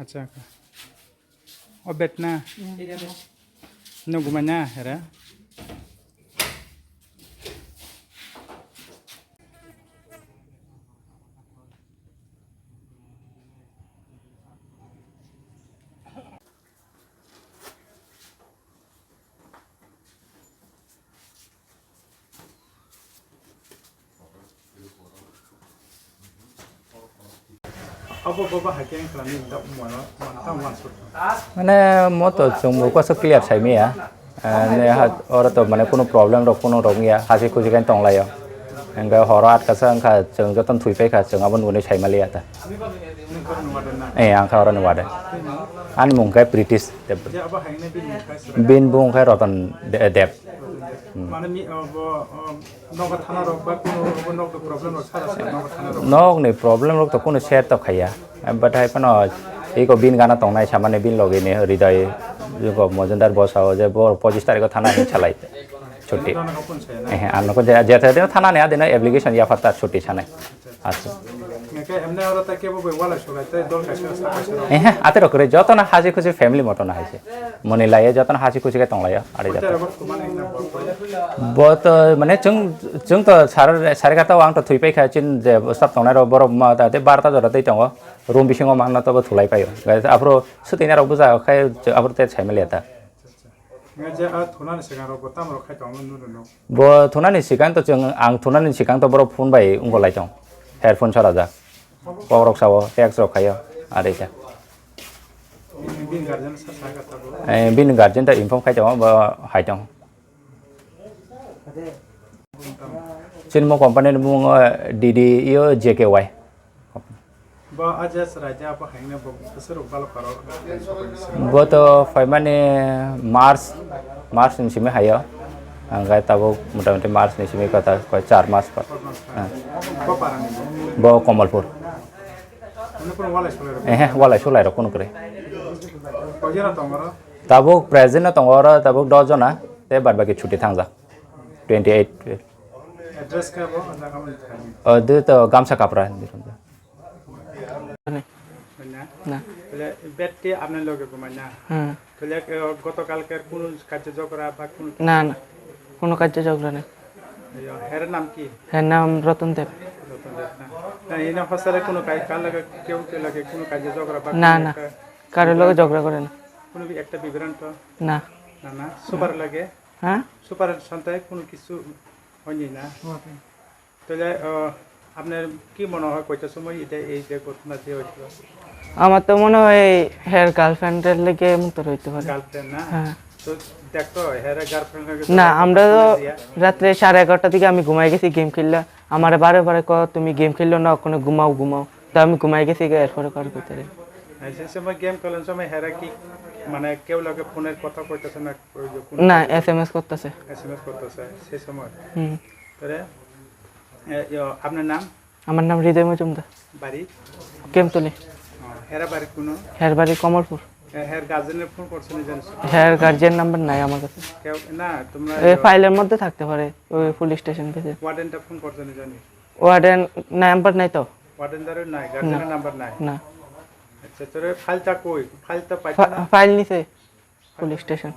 আচ্ছা ও বেট না no gumanya hera মানে মতো চুমবুকো সব ক্লিয়ার সাইমিয়া নে ওরা তো মানে কোনো প্রবলেম রক কোনো রক গিয়া হাসি খুশি গান টংলায় এঙ্গা হরা আটকাসা আংখা जों যতন থুইফাই খা जों আবন উনি সাইমালিয়া তা আংখা ওরা নুয়াদে আন মুংকাই ব্রিটিশ বিন বুংকাই রতন দেব মানে নগা থানা রক বা কোনো নগ প্রবলেম রক সারা নগা থানা রক নগ নি প্রবলেম রক তো কোনো শেয়ার তো খাইয়া বাটাই পানো এইকো বিন গানা টংনাই সামানে বিন লগে নে হৃদয় जोंखौ मजुमदार बसाव जे 25 तारिखआव थाना हिंसालाय छुट्टी आननको जेथे थाना ने आदिनो एप्लिकेशन या फता छुट्टी सानाय आछा मेके एमने और त केबो वाला सगायते दल खासे सापासे आते रकरे जतना हासि खुसि फेमिली मटन हाइसे मनि लाये जतना हासि खुसि के तंलाय आरे जाता बत माने जों त सारे गाताव आं त थुइपाय खाचिन जे सब तंनाय र बर मा ताते 12ता जरा तै तंग रूम बिसिङाव मांगना तब थुलाय पायो आफ्रो सुतैना र बुजा खाय आफ्रो ते साइमेलियाता जे थुनानि सिगां र गताम र खाय तंग नुनो ब थुनानि सिगां त जों आं थुनानि सिगां त बर फन बाय उंगलाय दं हेडफोन सराजा पावर साव टेक्स रखायो आरे जा बिन गार्जेन त इनफर्म खाय दं बा हाय दं सिनेमा कंपनी मुङ डीडी यो जेकेवाई बा आजस राजा बा हायने बसर बाल करो बो तो फाइमाने मार्च निसिमे हायो आंगाय ताबो मोटामोटी मार्च निसिमे कथा 4 मास पर बो कमलपुर वालाय सोलाय र कोन करे ताबो प्रेजेंट तंगरा ताबो 10 जना ते बाद बाकी छुट्टी थांजा 28 एड्रेस का बो दे तो गामसा कापरा না তাহলে বেটটি আপনার লগে ঘুমায় না তাহলে গতকালকের কোন কার্য ঝগড়া বা কোন না না কোনো কার্য ঝগড়া নেই এর নাম কি এর নাম রতন দেব না এই না ফসলে কোনো কার লাগে কেউ লাগে কোনো কার্য ঝগড়া বা না না কারোর লগে ঝগড়া করে না কোনো একটা বিবরণ তো না না না সুপার লাগে হ্যাঁ সুপার সন্তায় কোনো কিছু হয়নি না তাহলে আপনার কি মনে হয় কয়টার সময় এটা এই যে ঘটনা যে হয়েছিল আমার তো মনে হয় হেয়ার গার্লফ্রেন্ডের লেগে মুক্ত হইতে পারে গার্লফ্রেন্ড না হ্যাঁ তো দেখো হেয়ার গার্লফ্রেন্ড না আমরা তো রাত্রে 11:30 থেকে আমি ঘুমাই গেছি গেম খেললা আমারে বারে বারে কয় তুমি গেম খেললো না ওখানে ঘুমাও তো আমি ঘুমাই গেছি এরপরে কার কইতে রে সেই সময় গেম খেলার সময় হেয়ার কি মানে কেউ লাগে ফোনের কথা কইতাছে না না এসএমএস করতেছে সেই সময় তাহলে আপনার নাম আমার নাম হৃদয় মজুমদার বাড়ি কেমতলি হেরা বাড়ি কোন হের বাড়ি কমলপুর হের গার্জেনের ফোন করছেন জানেন হের গার্জিয়ান নাম্বার নাই আমার কাছে কেউ না তোমরা এই ফাইলের মধ্যে থাকতে পারে ওই পুলিশ স্টেশন থেকে ওয়ার্ডেনটা ফোন করছেন জানি ওয়ার্ডেন নাম্বার নাই তো ওয়ার্ডেনদারের নাই গার্জেনের নাম্বার নাই না আচ্ছা তোরে ফাইলটা কই ফাইলটা পাইছ না ফাইল নিছে পুলিশ স্টেশন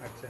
আচ্ছা